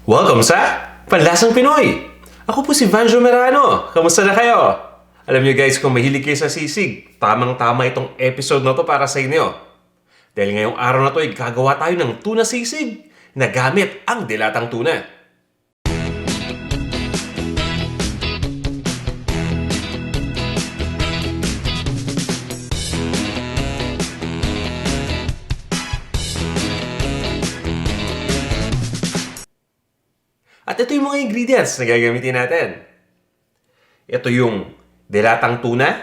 Welcome sa Panlasang Pinoy! Ako po si Vanjo Merano. Kamusta na kayo? Alam niyo guys, kung mahilig kayo sa sisig, tamang-tama itong episode na to para sa inyo. Dahil ngayong araw na to ay gagawa tayo ng tuna sisig na gamit ang dilatang tuna. At ito yung mga ingredients na gagamitin natin. Ito yung dilatang tuna.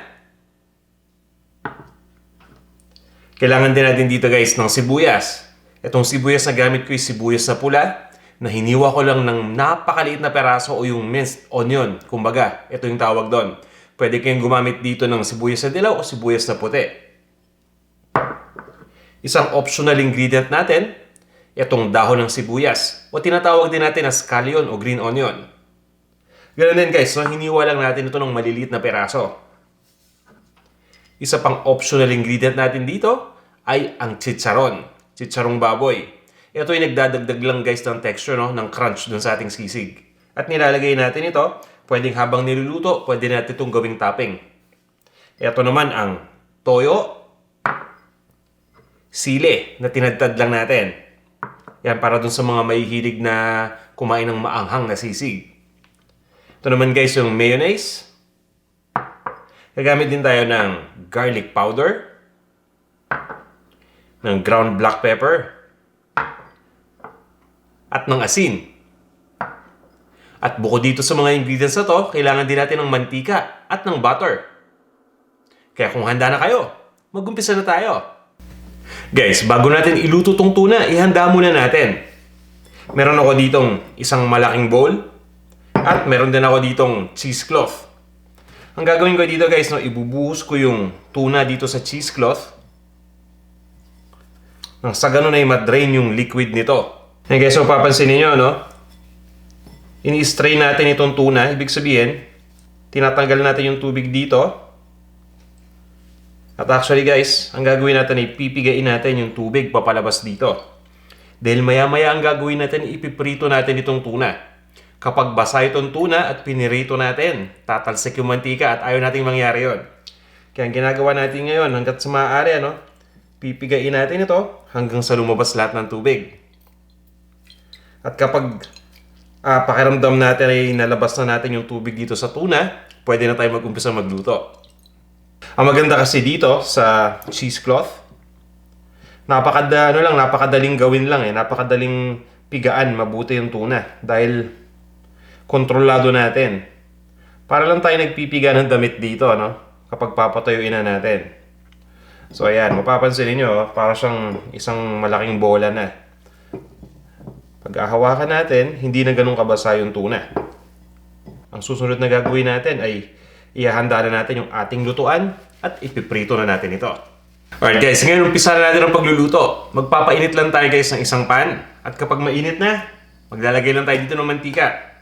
Kailangan din natin dito guys ng sibuyas. Itong sibuyas na gamit ko yung sibuyas na pula na hiniwa ko lang ng napakaliit na peraso o yung minced onion. Kumbaga, ito yung tawag doon. Pwede kayong gumamit dito ng sibuyas na dilaw o sibuyas na puti. Isang optional ingredient natin, itong dahon ng sibuyas o tinatawag din natin na scallion o green onion. Ganun din guys, so hiniwa lang natin ito ng maliliit na peraso. Isa pang optional ingredient natin dito ay ang chicharon, chicharong baboy. Ito ay nagdadagdag lang guys ng texture, no, ng crunch dun sa ating sisig. At nilalagay natin ito, pwedeng habang niluluto, pwede natin itong gawing topping. Ito naman ang toyo, sili na tinadtad lang natin. Yan, para dun sa mga mahihilig na kumain ng maanghang na sisig. Ito naman guys yung mayonnaise. Gagamit din tayo ng garlic powder, ng ground black pepper, at ng asin. At bukod dito sa mga ingredients na to, kailangan din natin ng mantika at ng butter. Kaya kung handa na kayo, mag-umpisa na tayo. Guys, bago natin iluto tong tuna, ihanda muna natin. Meron ako ditong isang malaking bowl at meron din ako ditong cheesecloth. Ang gagawin ko dito guys, no, ibubuhos ko yung tuna dito sa cheesecloth. Nang sa ganun ay madrain yung liquid nito. Yan guys, so papansin niyo, no? Ini-strain natin itong tuna. Ibig sabihin, tinatanggal natin yung tubig dito. At actually guys, ang gagawin natin ay pipigain natin yung tubig papalabas dito. Dahil maya-maya ang gagawin natin, ipiprito natin itong tuna. Kapag basa itong tuna at pinirito natin, tatalsik yung mantika at ayaw nating mangyari yon. Kaya ang ginagawa natin ngayon, hanggat sa maaari, ano, pipigain natin ito hanggang sa lumabas lahat ng tubig. At kapag pakiramdam natin ay nalabas na natin yung tubig dito sa tuna, pwede na tayo mag-umpisa magluto. Ang maganda kasi dito sa cheesecloth, napakadaling gawin lang napakadaling pigaan, mabuti yung tuna dahil kontrolado natin. Para lang tayo nagpipiga ng damit dito, no? Kapag papatuyuin na natin. So ayan, mapapansin niyo, para siyang isang malaking bola na. Pag hawakan natin, hindi na ganun kabasa yung tuna. Ang susunod na gagawin natin ay ihahanda na natin yung ating lutuan at ipiprito na natin ito. Alright guys, ngayon umpisa na natin ang pagluluto. Magpapainit lang tayo guys ng isang pan. At kapag mainit na, maglalagay lang tayo dito ng mantika.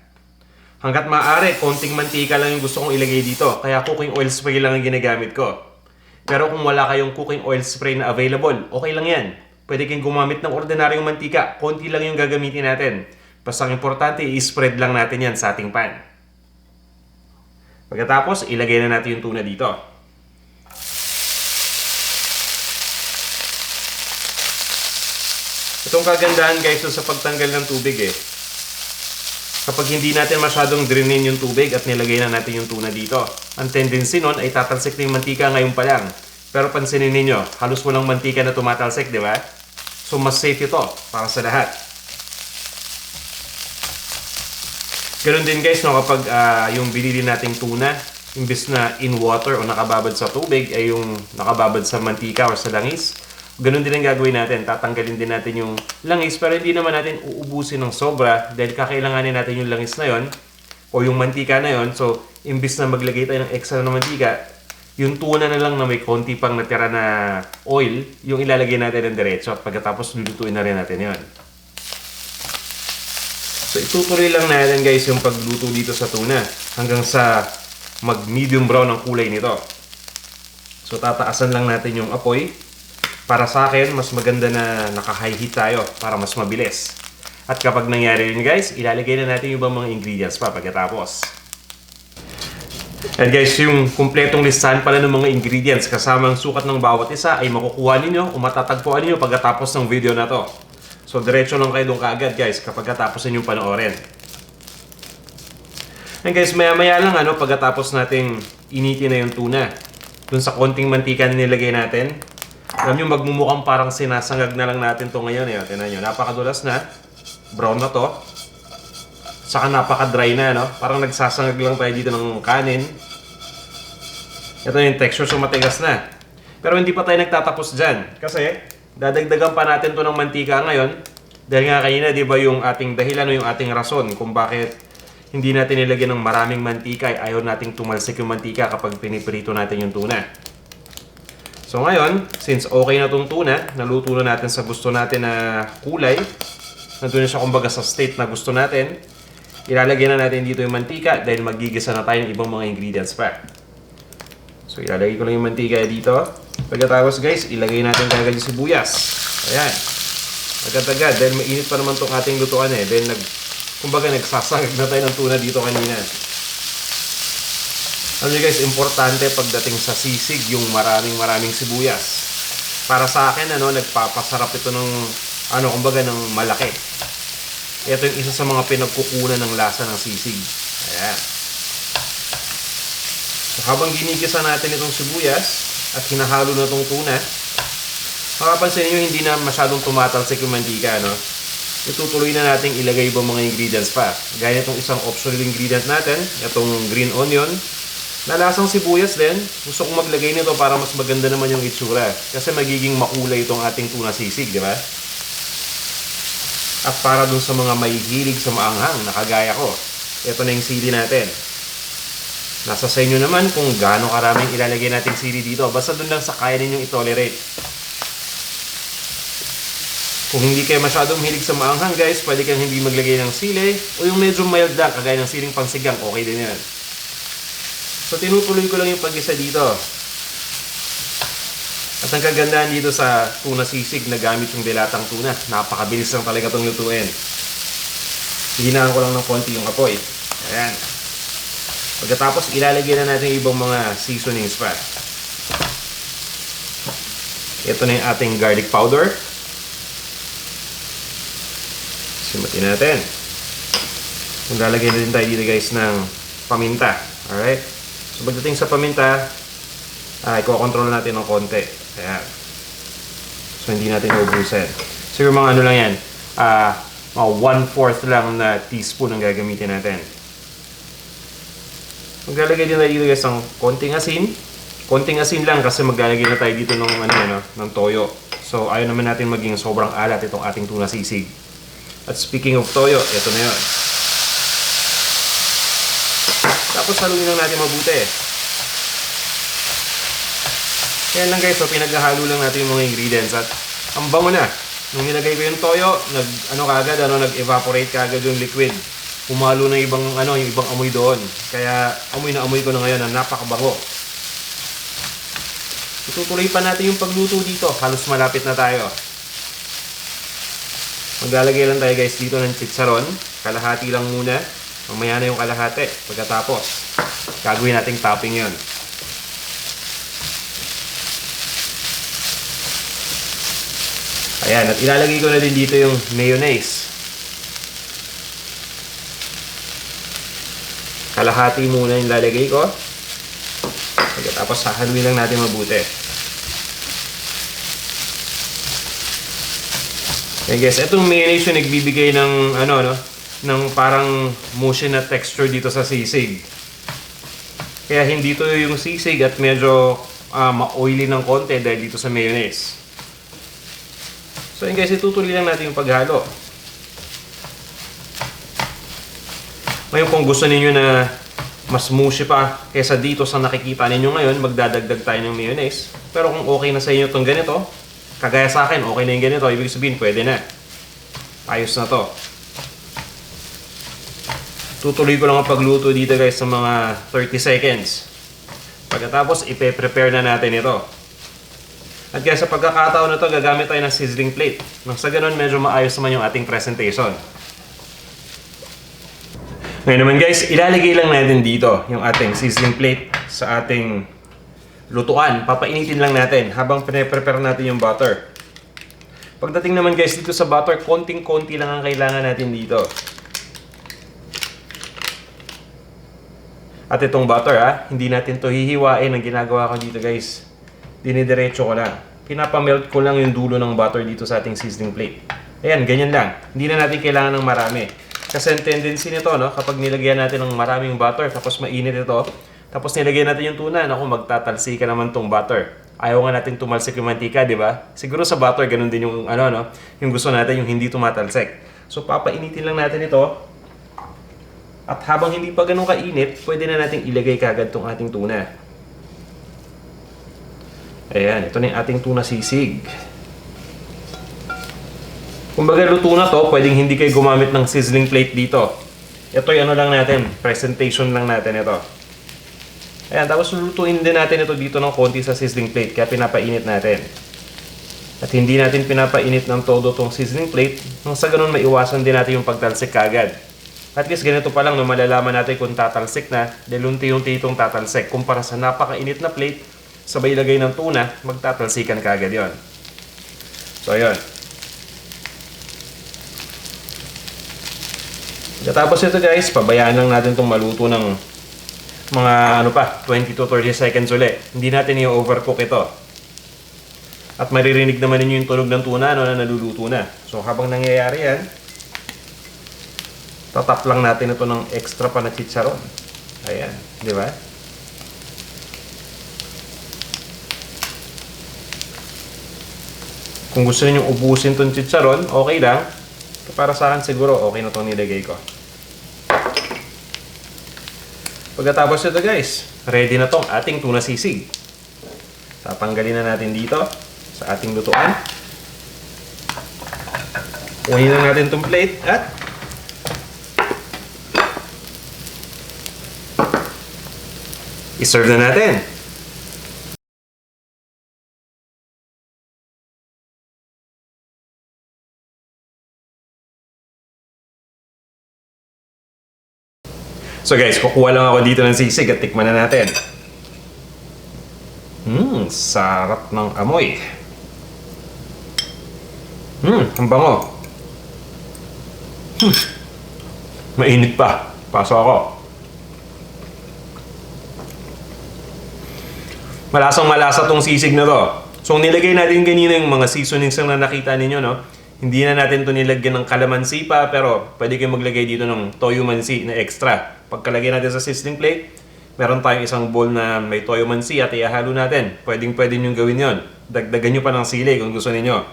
Hanggat maaari, konting mantika lang yung gusto kong ilagay dito. Kaya cooking oil spray lang ang ginagamit ko. Pero kung wala kayong cooking oil spray na available, okay lang yan. Pwede kayong gumamit ng ordinaryong mantika. Konti lang yung gagamitin natin. Basta ang importante, i-spread lang natin yan sa ating pan. Pagkatapos, ilagay na natin yung tuna dito. Itong kagandahan guys sa pagtanggal ng tubig kapag hindi natin masyadong drainin yung tubig at nilagay na natin yung tuna dito, ang tendency nun ay tatalsik na yung mantika ngayon pa lang. Pero pansinin ninyo, halos walang mantika na tumatalsik, di ba? So mas safe ito para sa lahat. Ganun din guys, no, kapag yung binili nating tuna, imbis na in water o nakababad sa tubig, ay yung nakababad sa mantika o sa langis, ganun din ang gagawin natin. Tatanggalin din natin yung langis, pero hindi naman natin uubusin ng sobra dahil kakailanganin natin yung langis na yon o yung mantika na yon. So, imbis na maglagay tayo ng extra na mantika, yung tuna na lang na may konti pang natira na oil, yung ilalagay natin ng diretso at pagkatapos lulutuin na rin natin yon. So, itutuloy lang natin guys yung pagluto dito sa tuna hanggang sa mag-medium brown ang kulay nito. So, tataasan lang natin yung apoy. Para sa akin, mas maganda na naka-high heat tayo para mas mabilis. At kapag nangyari yun guys, ilalagay na natin yung ibang mga ingredients pa pagkatapos. And guys, yung kumpletong listahan pala ng mga ingredients kasama ang sukat ng bawat isa ay makukuha ninyo o matatagpuan ninyo pagkatapos ng video na to. So diretso lang kayo doon kaagad guys kapag katapos ninyong panoorin. And guys, maya-maya lang pagkatapos nating initin na yung tuna, dun sa konting mantika na nilagay natin, alam nyo, magmumukhang parang sinasangag na lang natin to ngayon. Tingnan nyo, napakadulas na. Brown na to. Saka napaka-dry na, Parang nagsasangag lang tayo dito ng kanin. Ito yung texture, so matigas na. Pero hindi pa tayo nagtatapos dyan. Kasi, dadagdagan pa natin to ng mantika ngayon. Dahil nga kanina, di ba yung ating dahilan o yung ating rason kung bakit hindi natin nilagyan ng maraming mantika ay ayaw nating tumalsik yung mantika kapag piniprito natin yung tuna. So ngayon, since okay na itong tuna, naluto na natin sa gusto natin na kulay, nandun na siya kumbaga sa state na gusto natin, ilalagyan na natin dito yung mantika dahil magigisa na tayo ng ibang mga ingredients pa. So ilalagay ko lang yung mantika dito. Pagkatapos guys, ilagay natin kagad yung sibuyas. Ayan. Agad-agad dahil mainit pa naman itong ating lutuan Dahil kumbaga nagsasangag na tayo ng tuna dito kanina. Alam nyo guys, importante pagdating sa sisig yung maraming sibuyas. Para sa akin, nagpapasarap ito ng, kumbaga ng malaki. Ito yung isa sa mga pinagkukunan ng lasa ng sisig. Ayan. So, habang ginigisa natin itong sibuyas at hinahalo na itong tuna, makapansin nyo hindi na masyadong tumatalsik yung mantika, Itutuloy na nating ilagay ibang mga ingredients pa. Gaya itong isang optional ingredient natin, itong green onion, na lasang sibuyas din. Gusto kong maglagay nito para mas maganda naman yung itsura. Kasi magiging makulay itong ating tuna sisig, di ba? At para dun sa mga may hilig sa maanghang, nakagaya ko, ito na yung sili natin. Nasa sa inyo naman kung gaano karaming ilalagay nating sili dito. Basta dun lang sa kaya ninyong itolerate. Kung hindi kayo masyadong hilig sa maanghang guys, pwede kang hindi maglagay ng sili. O yung medyo mild lang, kagaya ng siling pangsigang, okay din yan. So, tinutuloy ko lang yung pag-isa dito. At ang kagandahan dito sa tuna sisig na gamit yung dilatang tuna, napakabilis lang talaga itong lutuin. Hinaan ko lang ng konti yung apoy. Ayan. Pagkatapos, ilalagay na natin yung ibang mga seasonings pa. Ito na yung ating garlic powder. Simutin natin. Maglalagay na din tayo dito guys ng paminta. Alright? So, pagdating sa paminta, i-control natin ng konti. Ayan. So, hindi natin ubusin. So, yung mga lang yan, mga 1/4 lang na teaspoon ang gagamitin natin. Maglalagay din tayo dito guys ng konting asin. Konting asin lang kasi maglalagay na tayo dito ng, ng toyo. So, ayaw naman natin maging sobrang alat itong ating tuna sisig. At speaking of toyo, ito na yun. Tapos haluin lang natin mabuti. Kaya lang guys, so pinaghahalo lang natin yung mga ingredients at ang bango na. Nung nilagay ko yung toyo, nag-evaporate kagad yung liquid. Humalo na yung ibang amoy doon. Kaya amoy na amoy ko na ngayon na napakabango. Itutuloy pa natin yung pagluto dito. Halos malapit na tayo. Maglalagay lang tayo guys dito ng chicharon. Kalahati lang muna. Mamaya na yung kalahati. Pagkatapos, gagawin nating topping yun. Ayan, at ilalagay ko na din dito yung mayonnaise. Kalahati muna yung lalagay ko. Pagkatapos, hahaluin lang natin mabuti. Okay guys, itong mayonnaise yung nagbibigay ng ng parang mushy na texture dito sa sisig. Kaya hindi to yung sisig at medyo ma-oily ng konti dahil dito sa mayonnaise. So yun guys, itutuloy lang natin yung paghalo. Ngayon kung gusto niyo na mas mushy pa kaysa dito sa nakikita ninyo ngayon, magdadagdag tayo ng mayonnaise. Pero kung okay na sa inyo itong ganito, kagaya sa akin, okay na yung ganito, ibig sabihin pwede na. Ayos na to. Tutuloy ko lang ang pagluto dito guys sa mga 30 seconds. Pagkatapos, ipe-prepare na natin ito. At guys, sa pagkakataon na to, gagamit tayo ng sizzling plate. Nang sa ganun, medyo maayos naman yung ating presentation. Ngayon naman guys, ilalagay lang natin dito yung ating sizzling plate sa ating lutuan. Papainitin lang natin habang pine-prepare natin yung butter. Pagdating naman guys dito sa butter, konting-konti lang ang kailangan natin dito. At itong butter hindi natin to hihiwain. Ang ginagawa ko dito guys, dinidiretso ko lang. Pinapamelt ko lang yung dulo ng butter dito sa ating sizzling plate. Ayan, ganyan lang. Hindi na natin kailangan ng marami. Kasi ang tendency nito, kapag nilagyan natin ng maraming butter, tapos mainit ito, tapos nilagyan natin yung tuna, magtatalsika naman tong butter. Ayaw nga natin tumalsik yung mantika, di ba? Siguro sa butter, ganun din yung, yung gusto natin, yung hindi tumatalsik. So, papainitin lang natin ito. At habang hindi pa ganun kainit, pwede na natin ilagay kagad tong ating tuna. Ayan, ito na yung ating tuna sisig. Kumbaga luto na to, pwedeng hindi kayo gumamit ng sizzling plate dito. Ito yung lang natin, presentation lang natin ito. Ayan, tapos lulutuin din natin ito dito ng konti sa sizzling plate, kaya pinapainit natin. At hindi natin pinapainit ng todo tong sizzling plate, nang sa ganun maiwasan din natin yung pagtalsik kagad. At least ganito pa lang, malalaman natin kung tatalsik na, dahil unti-unti itong tatalsik. Kumpara sa napakainit na plate, sabay ilagay ng tuna, magtatalsikan kagad yon. So, ayun. Tapos ito guys, pabayaan lang natin itong maluto ng mga 20 to 30 seconds ulit. Hindi natin i-overcook ito. At maririnig naman ninyo yung tunog ng tuna na naluluto na. So habang nangyayari yan, tatap lang natin ito ng extra pa na chicharon. Ayan, di ba? Kung gusto niyo ubusin itong chicharon, okay lang. Para sa akin siguro okay na itong nilagay ko. Pagkatapos ito guys, ready na tong ating tuna sisig. Tatanggalin na natin dito sa ating lutuan. Kunin na natin itong plate at i-serve na natin. So guys, kukuha lang ako dito ng sisig at tikman na natin. Sarap ng amoy. Ang bango. Mainit pa. Paso ako. Malasang malasa tong sisig na to. So nilagay natin kanina yung mga seasonings na nakita ninyo, Hindi na natin ito nilagyan ng kalamansi pa, pero pwede kayong maglagay dito ng toyo mansi na extra. Pagkalagay natin sa sizzling plate, meron tayong isang bowl na may toyo mansi at ihalo natin. Pwede nyo gawin yon. Dagdagan nyo pa ng sili kung gusto niyo.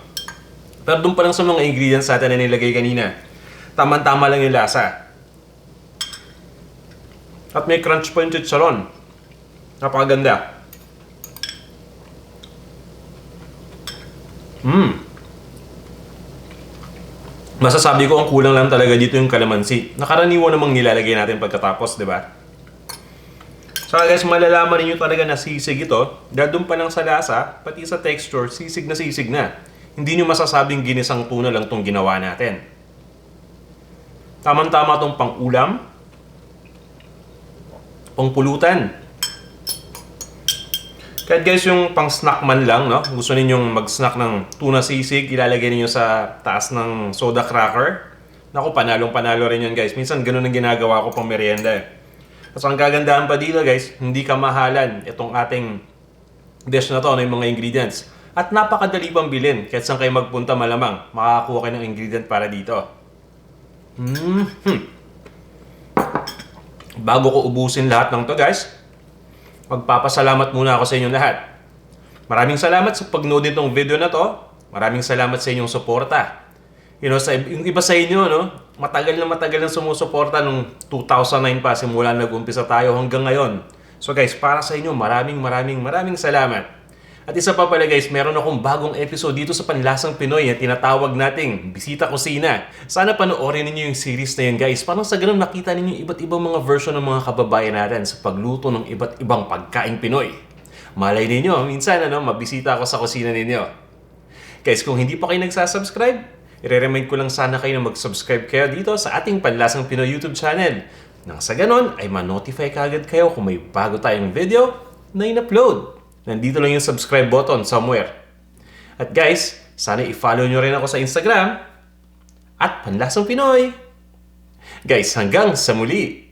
Pero doon pa lang sa mga ingredients natin na nilagay kanina. Tama-tama lang yung lasa. At may crunch pa yung chicharon. Napakaganda. Masasabi ko ang kulang lang talaga dito yung kalamansi. Nakaraniwan namang nilalagay natin pagkatapos, di ba? So guys, malalaman niyo talaga na sisig ito. Dahil doon pa lang sa lasa, pati sa texture, sisig na sisig na. Hindi nyo masasabing ginisang tuna lang itong ginawa natin. Tamang-tama itong pang-ulam, pang-pulutan. Kahit guys yung pang-snack man lang, gusto ninyong mag-snack ng tuna sisig, ilalagay niyo sa taas ng soda cracker. Naku, panalong-panalo rin yun guys. Minsan ganun ang ginagawa ko pang merienda. At ang kagandahan pa dito guys, hindi kamahalan itong ating dish na to, yung mga ingredients. At napakadali pang bilhin. Kahit saan kayo magpunta malamang, makakakuha kayo ng ingredient para dito. Bago ko ubusin lahat ng to guys, magpapasalamat muna ako sa inyong lahat. Maraming salamat sa pag-nood nitong video na to. Maraming salamat sa inyong suporta. Yung iba sa inyo, matagal na sumusuporta nung 2009 pa, simula nag-umpisa tayo hanggang ngayon. So guys, para sa inyo, maraming salamat. At isa pa pala guys, meron akong bagong episode dito sa Panlasang Pinoy na tinatawag nating Bisita Kusina. Sana panoorin ninyo yung series na yun guys. Parang sa ganun nakita ninyo iba't ibang mga version ng mga kababayan natin sa pagluto ng iba't ibang pagkain Pinoy. Malay ninyo, minsan mabisita ako sa kusina ninyo. Guys, kung hindi pa kayo nagsasubscribe, i-remind ko lang sana kayo na mag-subscribe kayo dito sa ating Panlasang Pinoy YouTube channel. Nang sa ganon ay ma-notify kaagad kayo kung may bago tayong video na in-upload. Nandito lang yung subscribe button somewhere. At guys, sana i-follow nyo rin ako sa Instagram at Panlasang Pinoy. Guys, hanggang sa muli!